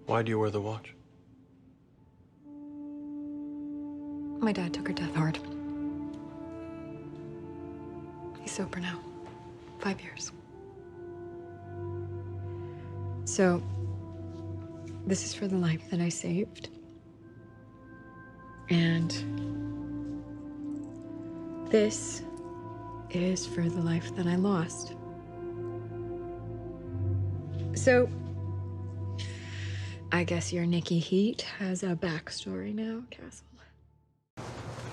Why do you wear the watch? My dad took her death hard. He's sober now. 5 years. So, this is for the life that I saved. And this is for the life that I lost. So, I guess your Nikki Heat has a backstory now, Castle.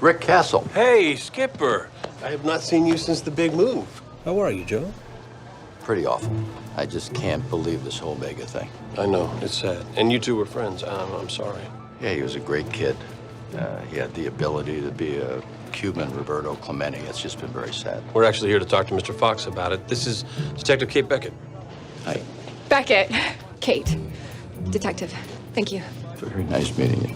Rick Castle. Hey, Skipper. I have not seen you since the big move. How are you, Joe? Pretty awful. I just can't believe this whole Vega thing. I know, it's sad. And you two were friends. I'm sorry. Yeah, he was a great kid. He had the ability to be a Cuban Roberto Clemente. It's just been very sad. We're actually here to talk to Mr. Fox about it. This is Detective Kate Beckett. Hi. Beckett. Kate. Detective. Thank you. Very nice meeting you.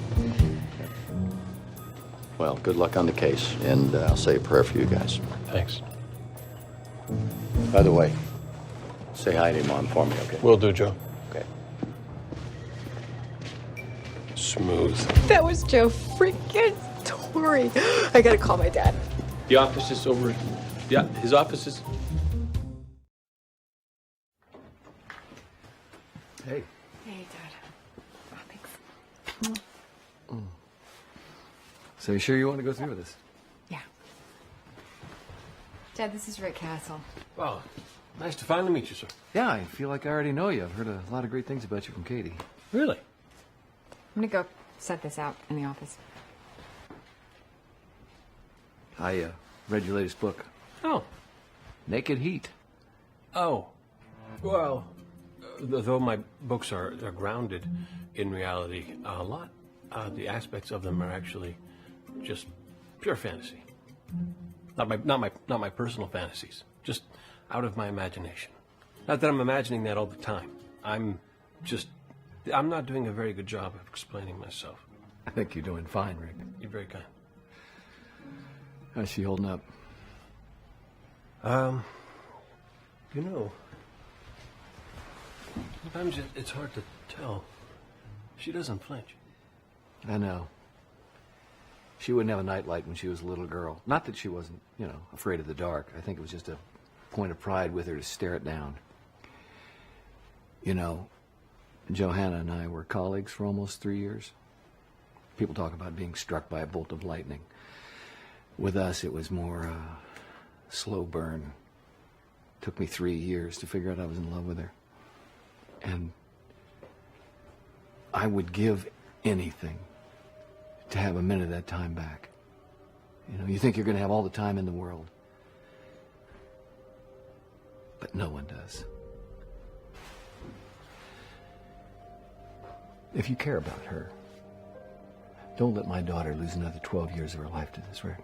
Well, good luck on the case, and I'll say a prayer for you guys. Thanks. By the way, say hi to your mom for me, okay? Will do, Joe. Okay. Smooth. That was Joe freaking Torrey. I gotta call my dad. The office is over. Yeah, his office is. Hey. Hey, Dad. Oh, thanks. So you sure you want to go through with this? Yeah. Dad, this is Rick Castle. Wow, nice to finally meet you, sir. Yeah, I feel like I already know you. I've heard a lot of great things about you from Katie. Really? I'm gonna go set this out in the office. I read your latest book, Oh. Naked Heat. Oh. Well, though my books are grounded in reality a lot, the aspects of them are actually just pure fantasy. Not my personal fantasies. Just out of my imagination. Not that I'm imagining that all the time. I'm not doing a very good job of explaining myself. I think you're doing fine, Rick. You're very kind. How's she holding up? You know, sometimes it's hard to tell. She doesn't flinch. I know. She wouldn't have a nightlight when she was a little girl. Not that she wasn't, afraid of the dark. I think it was just a point of pride with her to stare it down. You know, Johanna and I were colleagues for almost 3 years. People talk about being struck by a bolt of lightning. With us, it was more slow burn. Took me 3 years to figure out I was in love with her. And I would give anything to have a minute of that time back. You think you're going to have all the time in the world. But no one does. If you care about her, don't let my daughter lose another 12 years of her life to this, Rick.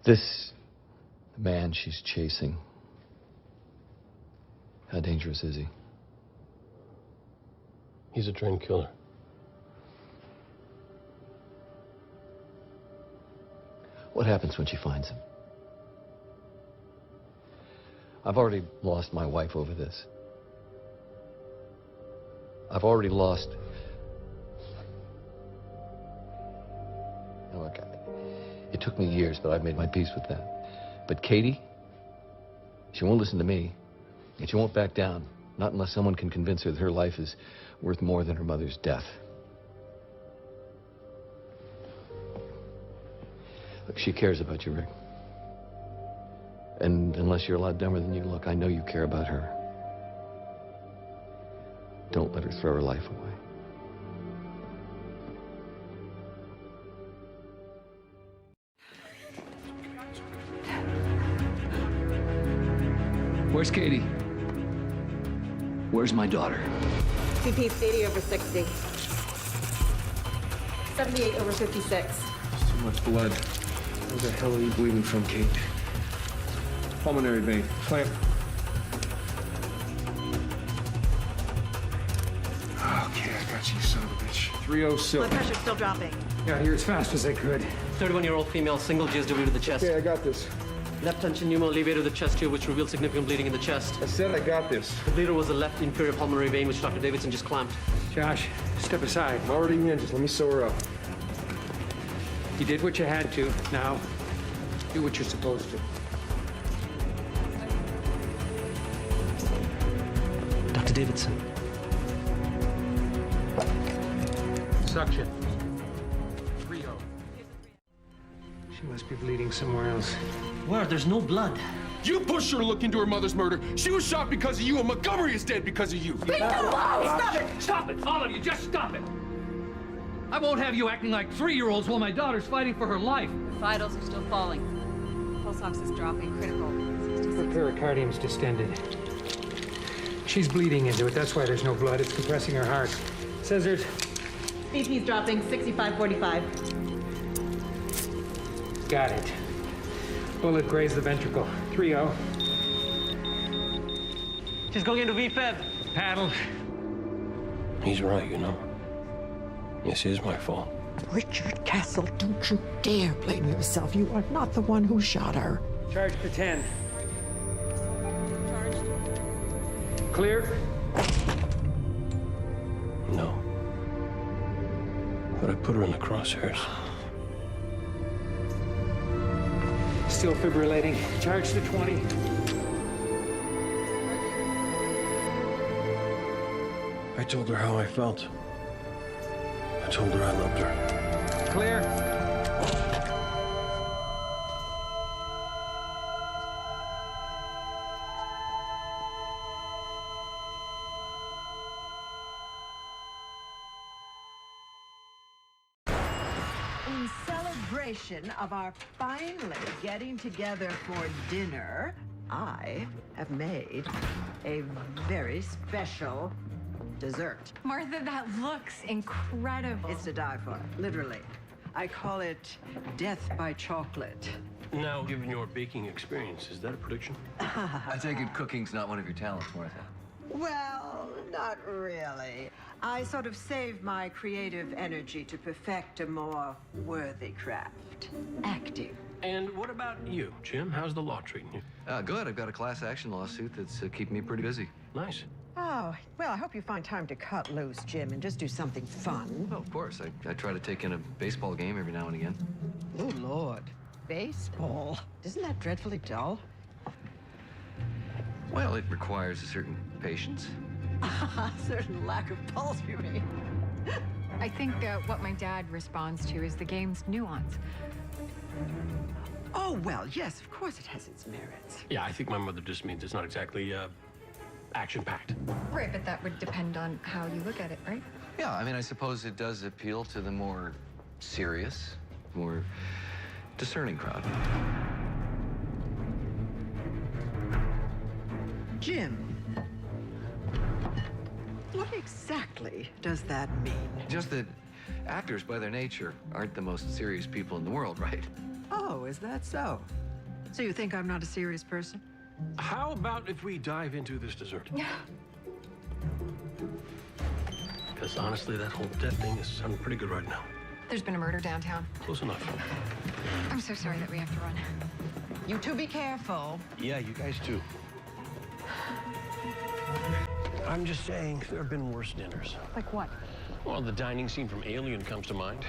This man she's chasing, how dangerous is he? He's a trained killer. What happens when she finds him? I've already lost my wife over this. I've already lost... Oh, look, it took me years, but I've made my peace with that. But Katie, she won't listen to me, and she won't back down. Not unless someone can convince her that her life is worth more than her mother's death. Look, she cares about you, Rick. And unless you're a lot dumber than you look, I know you care about her. Don't let her throw her life away. Where's Katie? Where's my daughter? CP's 80 over 60. 78 over 56. Too much blood. Where the hell are you bleeding from, Kate? Pulmonary vein. Clamp. Okay, I got you, son of a bitch. 306. Blood pressure's still dropping. Got here as fast as I could. 31-year-old female, single GSW to the chest. Okay, I got this. Left tension pneumo levator of the chest tube, which revealed significant bleeding in the chest. I said I got this. The bleeder was the left inferior pulmonary vein, which Dr. Davidson just clamped. Josh, step aside. I'm already in. Just let me sew her up. You did what you had to. Now, do what you're supposed to. Dr. Davidson. Suction. 3-0. She must be bleeding somewhere else. Where? There's no blood. You pushed her to look into her mother's murder. She was shot because of you, and Montgomery is dead because of you. Stop it! Stop it! All of you, just stop it! I won't have you acting like 3-year-olds while my daughter's fighting for her life. Vitals are still falling. Pulse ox is dropping. Critical. Her pericardium's distended. She's bleeding into it. That's why there's no blood. It's compressing her heart. Scissors. BP's dropping. 65-45. Got it. Bullet grazed the ventricle. 3-0. She's going into VFib. Paddle. He's right, you know. This is my fault. Richard Castle, don't you dare blame yourself. You are not the one who shot her. Charge for 10. Clear? No. But I put her in the crosshairs. Still fibrillating. Charge to 20. I told her how I felt. I told her I loved her. Clear? In celebration of our finally getting together for dinner, I have made a very special dessert. Martha, that looks incredible. It's to die for, literally. I call it death by chocolate. Now, given your baking experience, is that a prediction? I take it cooking's not one of your talents, Martha. Well, not really. I sort of save my creative energy to perfect a more worthy craft. Acting. And what about you, Jim? How's the law treating you? Good. I've got a class action lawsuit that's keeping me pretty busy. Nice. Oh, well, I hope you find time to cut loose, Jim, and just do something fun. Well, of course. I try to take in a baseball game every now and again. Oh, Lord. Baseball. Isn't that dreadfully dull? Well, it requires a certain patience. A certain lack of pulse, you mean? I think what my dad responds to is the game's nuance. Oh, well, yes, of course it has its merits. Yeah, I think my mother just means it's not exactly action-packed. Right, but that would depend on how you look at it, right? Yeah, I mean, I suppose it does appeal to the more serious, more discerning crowd. Jim, what exactly does that mean? Just that actors, by their nature, aren't the most serious people in the world, right? Oh, is that so? So you think I'm not a serious person? How about if we dive into this dessert? Yeah. Because honestly, that whole death thing is sounding pretty good right now. There's been a murder downtown. Close enough. I'm so sorry that we have to run. You two be careful. Yeah, you guys too. I'm just saying, there have been worse dinners. Like what? Well, the dining scene from Alien comes to mind.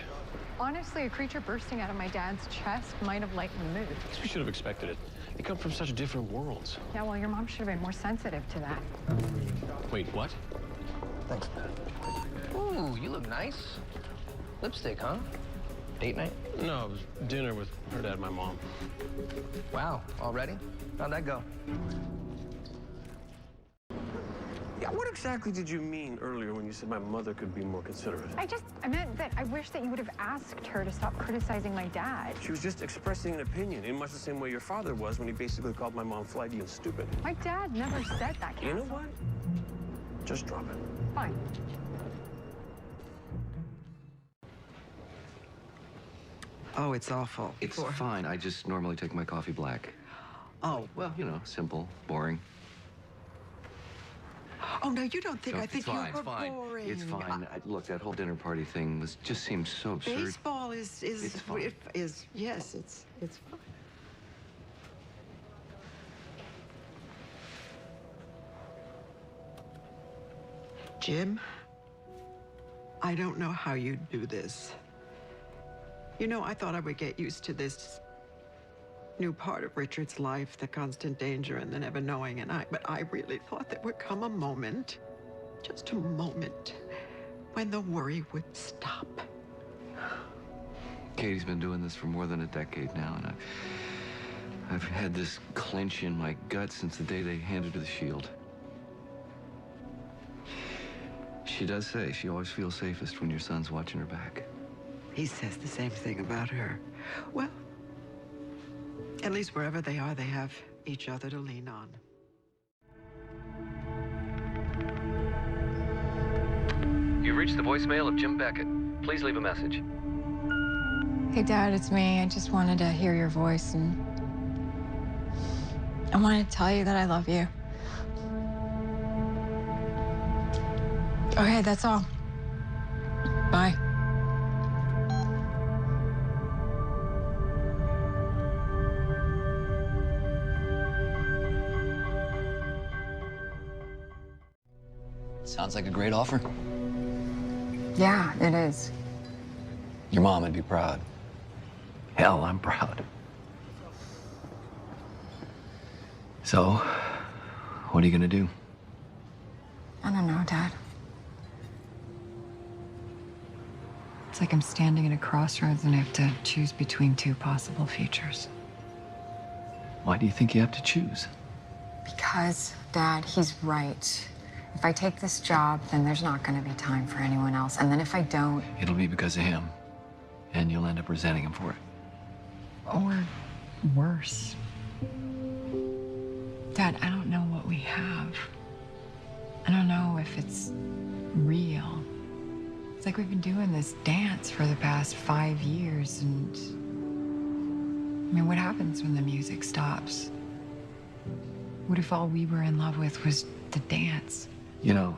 Honestly, a creature bursting out of my dad's chest might have lightened the mood. I guess we should have expected it. They come from such different worlds. Yeah, well, your mom should have been more sensitive to that. Wait, what? Thanks, man. Ooh, you look nice. Lipstick, huh? Date night? No, it was dinner with her dad and my mom. Wow, already? How'd that go? Yeah, what exactly did you mean earlier when you said my mother could be more considerate? I meant that I wish that you would have asked her to stop criticizing my dad. She was just expressing an opinion in much the same way your father was when he basically called my mom flighty and stupid. My dad never said that, Castle. You know what? Just drop it. Fine. Oh, it's awful. It's fine. I just normally take my coffee black. Oh. Well, you know, simple, boring. Oh, no, you don't think No, I think it's fine, you were it's fine. boring. It's fine. Look, that whole dinner party thing just seems so absurd. Baseball is It's fine. yes, it's fine. Jim, I don't know how you do this. You know, I thought I would get used to this new part of Richard's life, the constant danger and the never knowing, but I really thought there would come a moment, just a moment, when the worry would stop. Katie's been doing this for more than a decade now, and I've had this clench in my gut since the day they handed her the shield. She does say she always feels safest when your son's watching her back. He says the same thing about her. Well, at least wherever they are, they have each other to lean on. You've reached the voicemail of Jim Beckett. Please leave a message. Hey, Dad, it's me. I just wanted to hear your voice, and I wanted to tell you that I love you. Okay, that's all. Bye. Sounds like a great offer. Yeah, it is. Your mom would be proud. Hell, I'm proud. So, what are you gonna do? I don't know, Dad. It's like I'm standing at a crossroads and I have to choose between two possible futures. Why do you think you have to choose? Because, Dad, he's right. If I take this job, then there's not going to be time for anyone else. And then if I don't... It'll be because of him. And you'll end up resenting him for it. Or worse. Dad, I don't know what we have. I don't know if it's real. It's like we've been doing this dance for the past 5 years, and... I mean, what happens when the music stops? What if all we were in love with was the dance? You know,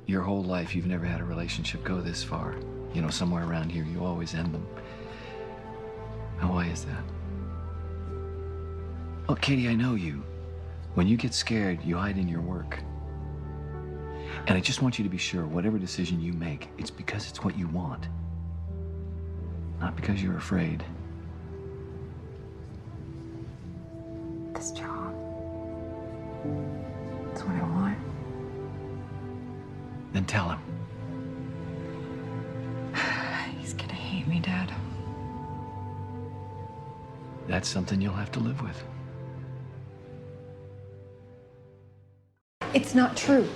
your whole life you've never had a relationship go this far. You know, somewhere around here you always end them. Now, why is that? Oh, Katie, I know you. When you get scared, you hide in your work. And I just want you to be sure, whatever decision you make, it's because it's what you want. Not because you're afraid. This job. That's what I want. Then tell him. He's gonna hate me, Dad. That's something you'll have to live with. It's not true.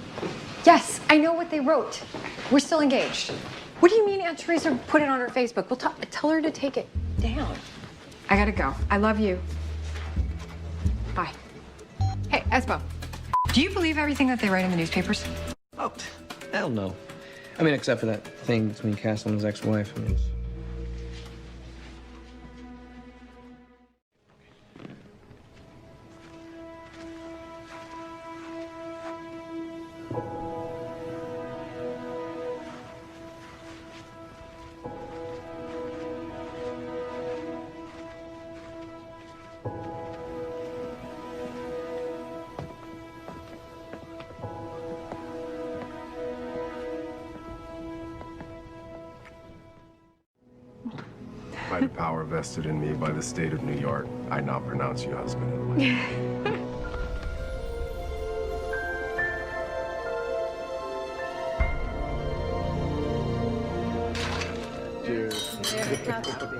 Yes, I know what they wrote. We're still engaged. What do you mean Aunt Teresa put it on her Facebook? Well, tell her to take it down. I gotta go. I love you. Bye. Hey, Espo, do you believe everything that they write in the newspapers? Oh, hell no. I mean, except for that thing between Castle and his ex-wife. I mean, By the power vested in me by the state of New York, I now pronounce you husband and wife. There has to be